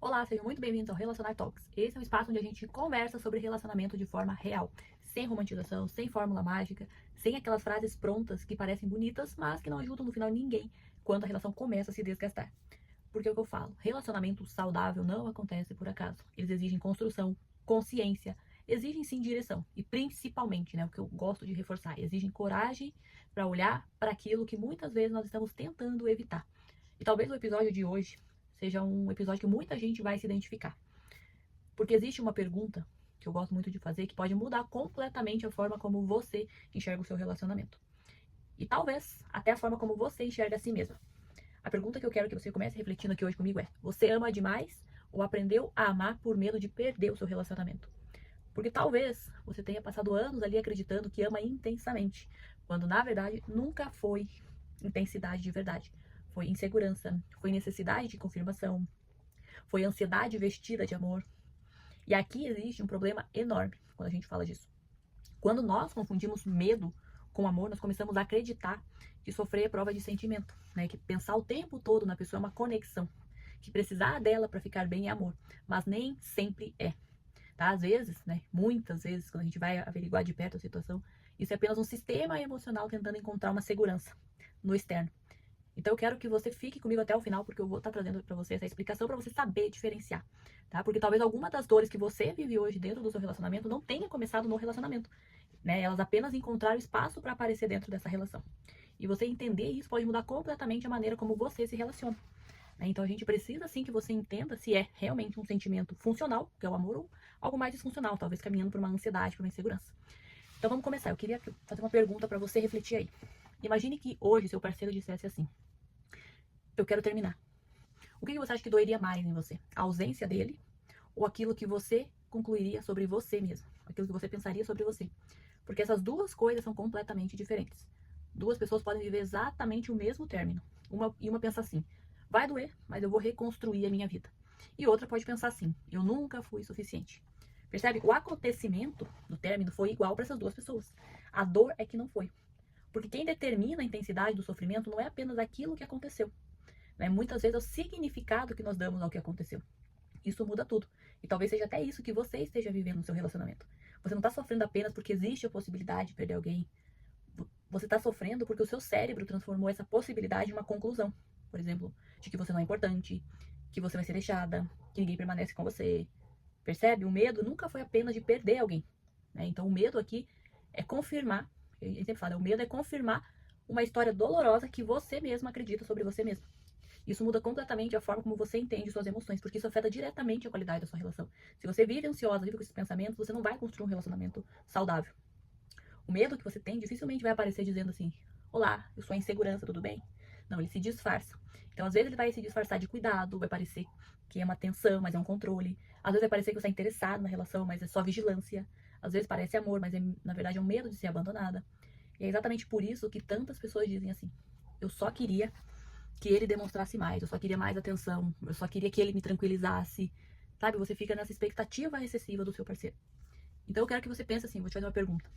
Olá, sejam muito bem-vindos ao Relacionar Talks. Esse é um espaço onde a gente conversa sobre relacionamento de forma real, sem romantização, sem fórmula mágica, sem aquelas frases prontas que parecem bonitas, mas que não ajudam no final ninguém quando a relação começa a se desgastar. Porque é o que eu falo, relacionamento saudável não acontece por acaso. Eles exigem construção, consciência, exigem sim direção e principalmente, o que eu gosto de reforçar, exigem coragem para olhar para aquilo que muitas vezes nós estamos tentando evitar. E talvez o episódio de hoje seja um episódio que muita gente vai se identificar. Porque existe uma pergunta que eu gosto muito de fazer que pode mudar completamente a forma como você enxerga o seu relacionamento. E talvez até a forma como você enxerga a si mesma. A pergunta que eu quero que você comece refletindo aqui hoje comigo é: você ama demais ou aprendeu a amar por medo de perder o seu relacionamento? Porque talvez você tenha passado anos ali acreditando que ama intensamente, quando na verdade nunca foi intensidade de verdade. Foi insegurança, foi necessidade de confirmação, foi ansiedade vestida de amor. E aqui existe um problema enorme quando a gente fala disso. Quando nós confundimos medo com amor, nós começamos a acreditar que sofrer é prova de sentimento, que pensar o tempo todo na pessoa é uma conexão, que precisar dela para ficar bem é amor, mas nem sempre é. Tá? Às vezes, muitas vezes, quando a gente vai averiguar de perto a situação, isso é apenas um sistema emocional tentando encontrar uma segurança no externo. Então eu quero que você fique comigo até o final, porque eu vou estar trazendo para você essa explicação para você saber diferenciar, tá? Porque talvez alguma das dores que você vive hoje dentro do seu relacionamento não tenha começado no relacionamento, Elas apenas encontraram espaço para aparecer dentro dessa relação. E você entender isso pode mudar completamente a maneira como você se relaciona. Então a gente precisa sim que você entenda se é realmente um sentimento funcional, que é o amor, ou algo mais disfuncional, talvez caminhando por uma ansiedade, por uma insegurança. Então vamos começar. Eu queria fazer uma pergunta para você refletir aí. Imagine que hoje seu parceiro dissesse assim: eu quero terminar. O que você acha que doeria mais em você? A ausência dele ou aquilo que você concluiria sobre você mesmo? Aquilo que você pensaria sobre você? Porque essas duas coisas são completamente diferentes. Duas pessoas podem viver exatamente o mesmo término. Uma pensa assim: vai doer, mas eu vou reconstruir a minha vida. E outra pode pensar assim: eu nunca fui suficiente. Percebe? O acontecimento do término foi igual para essas duas pessoas. A dor é que não foi. Porque quem determina a intensidade do sofrimento não é apenas aquilo que aconteceu. Muitas vezes é o significado que nós damos ao que aconteceu. Isso muda tudo. E talvez seja até isso que você esteja vivendo no seu relacionamento. Você não está sofrendo apenas porque existe a possibilidade de perder alguém. Você está sofrendo porque o seu cérebro transformou essa possibilidade em uma conclusão. Por exemplo, de que você não é importante, que você vai ser deixada, que ninguém permanece com você. Percebe? O medo nunca foi apenas de perder alguém. Então o medo aqui é confirmar, a gente sempre fala, o medo é confirmar uma história dolorosa que você mesmo acredita sobre você mesmo. Isso muda completamente a forma como você entende suas emoções, porque isso afeta diretamente a qualidade da sua relação. Se você vive ansiosa, vive com esses pensamentos, você não vai construir um relacionamento saudável. O medo que você tem dificilmente vai aparecer dizendo assim: olá, eu sou a insegurança, tudo bem? Não, ele se disfarça. Então, às vezes, ele vai se disfarçar de cuidado, vai parecer que é uma atenção, mas é um controle. Às vezes vai parecer que você está interessado na relação, mas é só vigilância. Às vezes parece amor, mas na verdade é um medo de ser abandonada. E é exatamente por isso que tantas pessoas dizem assim: eu só queria que ele demonstrasse mais, eu só queria mais atenção, eu só queria que ele me tranquilizasse, sabe? Você fica nessa expectativa excessiva do seu parceiro. Então eu quero que você pense assim, vou te fazer uma pergunta.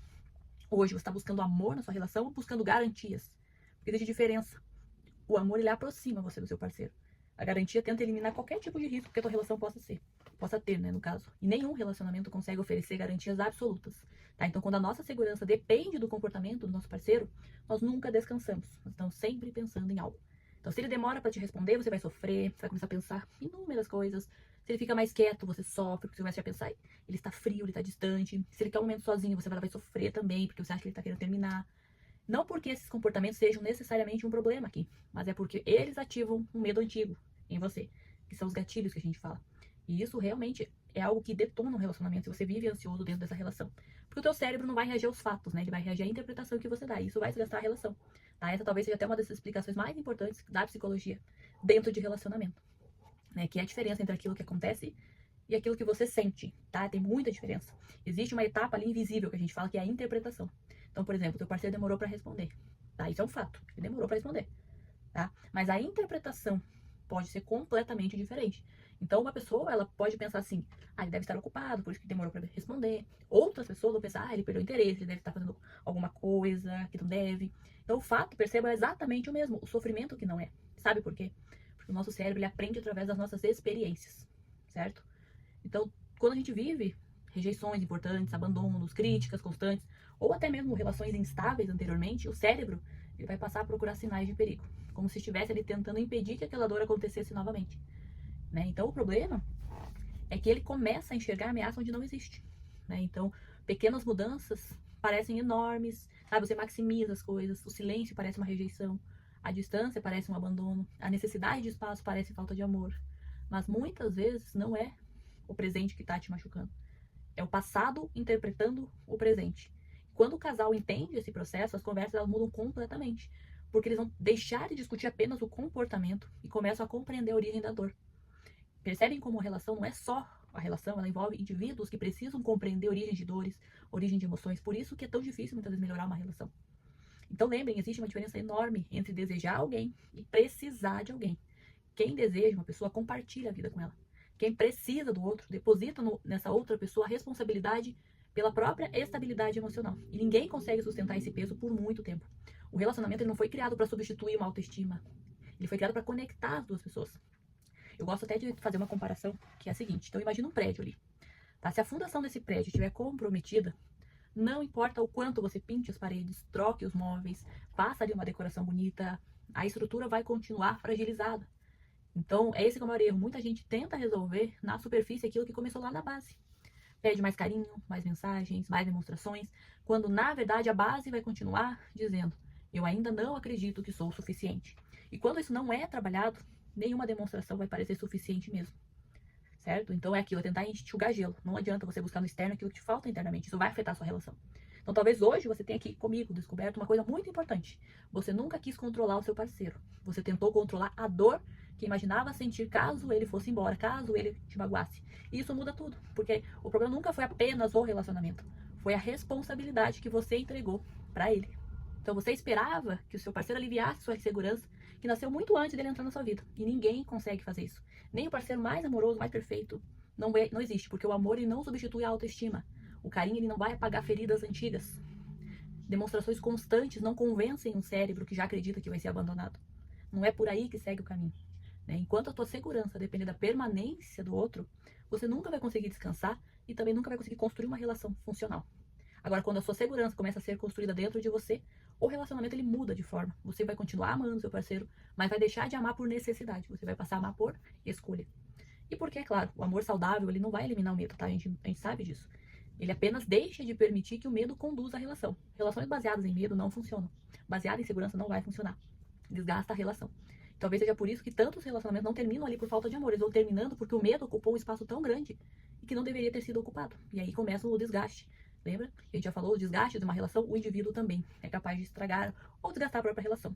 Hoje você está buscando amor na sua relação ou buscando garantias? Porque existe diferença. O amor, ele aproxima você do seu parceiro. A garantia tenta eliminar qualquer tipo de risco que a tua relação possa ter, no caso. E nenhum relacionamento consegue oferecer garantias absolutas, tá? Então, quando a nossa segurança depende do comportamento do nosso parceiro, nós nunca descansamos. Nós estamos sempre pensando em algo. Então, se ele demora para te responder, você vai sofrer, você vai começar a pensar inúmeras coisas. Se ele fica mais quieto, você sofre, porque você começa a pensar, ele está frio, ele está distante. Se ele quer um momento sozinho, você vai sofrer também, porque você acha que ele está querendo terminar. Não porque esses comportamentos sejam necessariamente um problema aqui, mas é porque eles ativam um medo antigo em você, que são os gatilhos que a gente fala. E isso realmente é algo que detona um relacionamento se você vive ansioso dentro dessa relação. Porque o teu cérebro não vai reagir aos fatos, Ele vai reagir à interpretação que você dá, e isso vai desgastar a relação. Tá? Essa talvez seja até uma das explicações mais importantes da psicologia dentro de relacionamento, Que é a diferença entre aquilo que acontece e aquilo que você sente, tá? Tem muita diferença. Existe uma etapa ali invisível que a gente fala que é a interpretação. Então, por exemplo, teu parceiro demorou para responder, tá? Isso é um fato, ele demorou para responder, tá? Mas a interpretação pode ser completamente diferente. Então, uma pessoa, ela pode pensar assim: ele deve estar ocupado, por isso que demorou para responder. Outras pessoas vão pensar: ele perdeu interesse, ele deve estar fazendo alguma coisa que não deve. Então, o fato, perceba, é exatamente o mesmo, o sofrimento que não é. Sabe por quê? Porque o nosso cérebro, ele aprende através das nossas experiências. certo? Então, quando a gente vive rejeições importantes, abandonos, críticas constantes, ou até mesmo relações instáveis anteriormente, o cérebro ele vai passar a procurar sinais de perigo, como se estivesse ali tentando impedir que aquela dor acontecesse novamente, né? Então, o problema é que ele começa a enxergar a ameaça onde não existe, né? Então, pequenas mudanças parecem enormes, sabe? Você maximiza as coisas, o silêncio parece uma rejeição, a distância parece um abandono, a necessidade de espaço parece falta de amor, mas muitas vezes não é o presente que está te machucando, é o passado interpretando o presente. Quando o casal entende esse processo, as conversas elas mudam completamente, porque eles vão deixar de discutir apenas o comportamento e começam a compreender a origem da dor. Percebem como a relação não é só a relação, ela envolve indivíduos que precisam compreender origem de dores, origem de emoções. Por isso que é tão difícil muitas vezes melhorar uma relação. Então lembrem, existe uma diferença enorme entre desejar alguém e precisar de alguém. Quem deseja uma pessoa compartilha a vida com ela. Quem precisa do outro deposita nessa outra pessoa a responsabilidade pela própria estabilidade emocional. E ninguém consegue sustentar esse peso por muito tempo. O relacionamento ele não foi criado para substituir uma autoestima. Ele foi criado para conectar as duas pessoas. Eu gosto até de fazer uma comparação, que é a seguinte. Então, imagina um prédio ali. Tá? Se a fundação desse prédio estiver comprometida, não importa o quanto você pinte as paredes, troque os móveis, faça ali uma decoração bonita, a estrutura vai continuar fragilizada. Então, é esse que é o maior erro. Muita gente tenta resolver na superfície aquilo que começou lá na base. Pede mais carinho, mais mensagens, mais demonstrações, quando na verdade a base vai continuar dizendo: eu ainda não acredito que sou o suficiente. E quando isso não é trabalhado, nenhuma demonstração vai parecer suficiente mesmo, certo? Então é aquilo, é tentar enxugar gelo. Não adianta você buscar no externo aquilo que te falta internamente, isso vai afetar a sua relação. Então talvez hoje você tenha aqui comigo descoberto uma coisa muito importante. Você nunca quis controlar o seu parceiro. Você tentou controlar a dor que imaginava sentir caso ele fosse embora, caso ele te magoasse. E isso muda tudo, porque o problema nunca foi apenas o relacionamento, foi a responsabilidade que você entregou para ele. Então você esperava que o seu parceiro aliviasse sua insegurança, que nasceu muito antes dele entrar na sua vida. E ninguém consegue fazer isso. Nem o parceiro mais amoroso, mais perfeito, não existe, porque o amor ele não substitui a autoestima. O carinho ele não vai apagar feridas antigas. Demonstrações constantes não convencem um cérebro que já acredita que vai ser abandonado. Não é por aí que segue o caminho. Né? Enquanto a tua segurança depender da permanência do outro, você nunca vai conseguir descansar e também nunca vai conseguir construir uma relação funcional. Agora, quando a sua segurança começa a ser construída dentro de você, o relacionamento ele muda de forma. Você vai continuar amando seu parceiro, mas vai deixar de amar por necessidade. Você vai passar a amar por escolha. E porque, é claro, o amor saudável ele não vai eliminar o medo, tá? A gente sabe disso. Ele apenas deixa de permitir que o medo conduza a relação. Relações baseadas em medo não funcionam. Baseada em segurança não vai funcionar. Desgasta a relação. Talvez seja por isso que tantos relacionamentos não terminam ali por falta de amor. Eles vão terminando porque o medo ocupou um espaço tão grande e que não deveria ter sido ocupado. E aí começa o desgaste. Lembra? A gente já falou, o desgaste de uma relação, o indivíduo também é capaz de estragar ou desgastar a própria relação.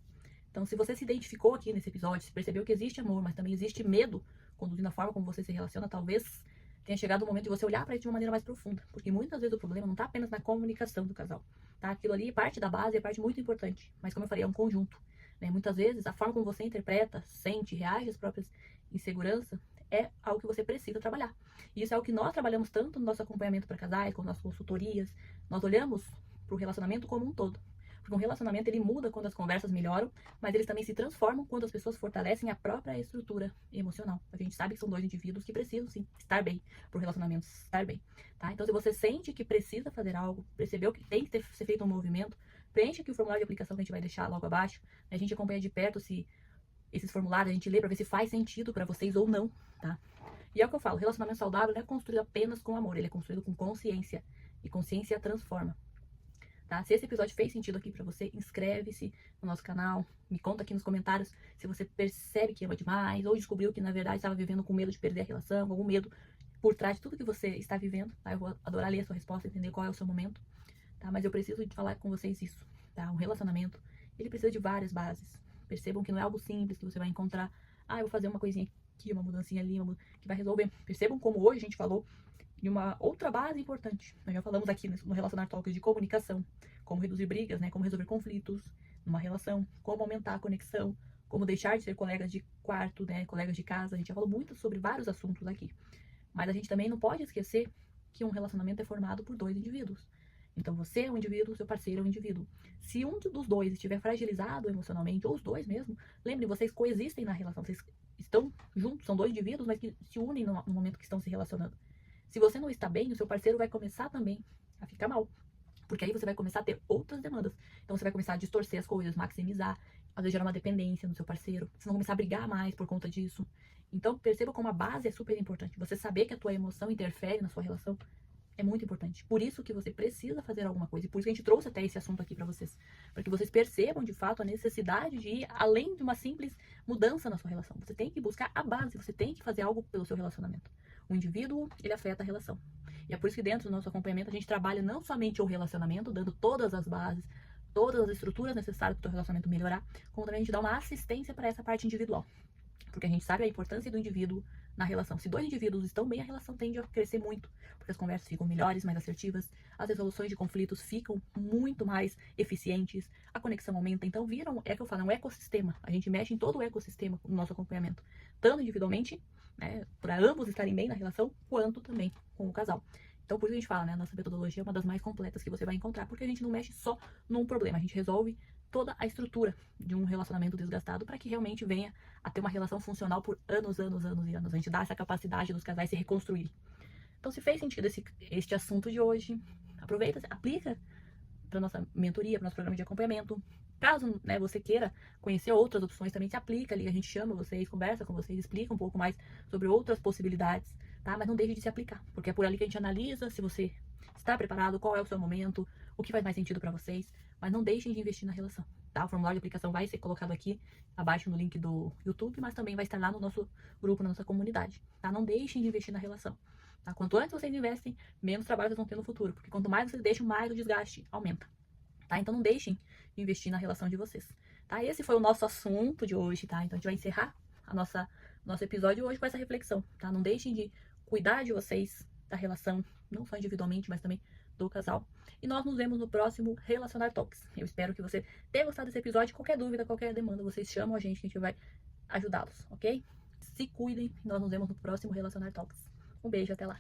Então, se você se identificou aqui nesse episódio, se percebeu que existe amor, mas também existe medo conduzindo a forma como você se relaciona, talvez tenha chegado o momento de você olhar para isso de uma maneira mais profunda. Porque muitas vezes o problema não está apenas na comunicação do casal. Tá? Aquilo ali é parte da base, é parte muito importante. Mas como eu falei, é um conjunto. Né? Muitas vezes a forma como você interpreta, sente, reage às próprias inseguranças é algo que você precisa trabalhar. E isso é o que nós trabalhamos tanto no nosso acompanhamento para casais, com nossas consultorias. Nós olhamos para o relacionamento como um todo. Porque um relacionamento ele muda quando as conversas melhoram, mas eles também se transformam quando as pessoas fortalecem a própria estrutura emocional. A gente sabe que são dois indivíduos que precisam sim estar bem para o relacionamento estar bem. Tá? Então se você sente que precisa fazer algo, percebeu que tem que ser feito um movimento, preencha aqui o formulário de aplicação que a gente vai deixar logo abaixo. A gente acompanha de perto se esses formulários, a gente lê para ver se faz sentido para vocês ou não, tá? E é o que eu falo, relacionamento saudável não é construído apenas com amor, ele é construído com consciência. E consciência transforma. Tá? Se esse episódio fez sentido aqui pra você, inscreve-se no nosso canal, me conta aqui nos comentários se você percebe que ama demais ou descobriu que na verdade estava vivendo com medo de perder a relação, algum medo por trás de tudo que você está vivendo, tá? Eu vou adorar ler a sua resposta, entender qual é o seu momento, tá? Mas eu preciso de falar com vocês isso, tá? Um relacionamento, ele precisa de várias bases. Percebam que não é algo simples que você vai encontrar, eu vou fazer uma coisinha aqui, uma mudancinha ali, que vai resolver. Percebam como hoje a gente falou de uma outra base importante. Nós já falamos aqui no Relacionar Talks de comunicação, como reduzir brigas, né? Como resolver conflitos numa relação, como aumentar a conexão, como deixar de ser colegas de quarto, né? Colegas de casa. A gente já falou muito sobre vários assuntos aqui. Mas a gente também não pode esquecer que um relacionamento é formado por dois indivíduos. Então você é um indivíduo, seu parceiro é um indivíduo. Se um dos dois estiver fragilizado emocionalmente, ou os dois mesmo, lembrem, vocês coexistem na relação, vocês estão juntos, são dois indivíduos, mas que se unem no momento que estão se relacionando. Se você não está bem, o seu parceiro vai começar também a ficar mal. Porque aí você vai começar a ter outras demandas. Então você vai começar a distorcer as coisas, maximizar, às vezes gerar uma dependência no seu parceiro. Vocês vão começar a brigar mais por conta disso. Então perceba como a base é super importante. Você saber que a tua emoção interfere na sua relação é muito importante. Por isso que você precisa fazer alguma coisa. E por isso que a gente trouxe até esse assunto aqui pra vocês. Para que vocês percebam de fato a necessidade de ir além de uma simples mudança na sua relação. Você tem que buscar a base, você tem que fazer algo pelo seu relacionamento. O indivíduo, ele afeta a relação. E é por isso que dentro do nosso acompanhamento a gente trabalha não somente o relacionamento, dando todas as bases, todas as estruturas necessárias para o teu relacionamento melhorar, como também a gente dá uma assistência para essa parte individual. Porque a gente sabe a importância do indivíduo na relação. Se dois indivíduos estão bem, a relação tende a crescer muito, porque as conversas ficam melhores, mais assertivas, as resoluções de conflitos ficam muito mais eficientes, a conexão aumenta. Então viram, é que eu falo, é um ecossistema. A gente mexe em todo o ecossistema no nosso acompanhamento, tanto individualmente, né, para ambos estarem bem na relação, quanto também com o casal. Então por isso a gente fala, né, nossa metodologia é uma das mais completas que você vai encontrar, porque a gente não mexe só num problema, a gente resolve toda a estrutura de um relacionamento desgastado para que realmente venha a ter uma relação funcional por anos, anos, anos e anos. A gente dá essa capacidade dos casais se reconstruírem. Então, se fez sentido este assunto de hoje, aproveita, aplica para nossa mentoria, para nosso programa de acompanhamento. Caso, né, você queira conhecer outras opções, também se aplica ali, a gente chama vocês, conversa com vocês, explica um pouco mais sobre outras possibilidades, tá? Mas não deixe de se aplicar, porque é por ali que a gente analisa se você está preparado, qual é o seu momento, o que faz mais sentido para vocês, mas não deixem de investir na relação, tá? O formulário de aplicação vai ser colocado aqui abaixo no link do YouTube, mas também vai estar lá no nosso grupo, na nossa comunidade, tá? Não deixem de investir na relação, tá? Quanto antes vocês investem, menos trabalho vocês vão ter no futuro, porque quanto mais vocês deixam, mais o desgaste aumenta, tá? Então não deixem de investir na relação de vocês, tá? Esse foi o nosso assunto de hoje, tá? Então a gente vai encerrar nosso episódio hoje com essa reflexão, tá? Não deixem de cuidar de vocês, da relação, não só individualmente, mas também do casal. E nós nos vemos no próximo Relacionar Talks. Eu espero que você tenha gostado desse episódio. Qualquer dúvida, qualquer demanda, vocês chamam a gente que a gente vai ajudá-los, ok? Se cuidem. Nós nos vemos no próximo Relacionar Talks. Um beijo, até lá.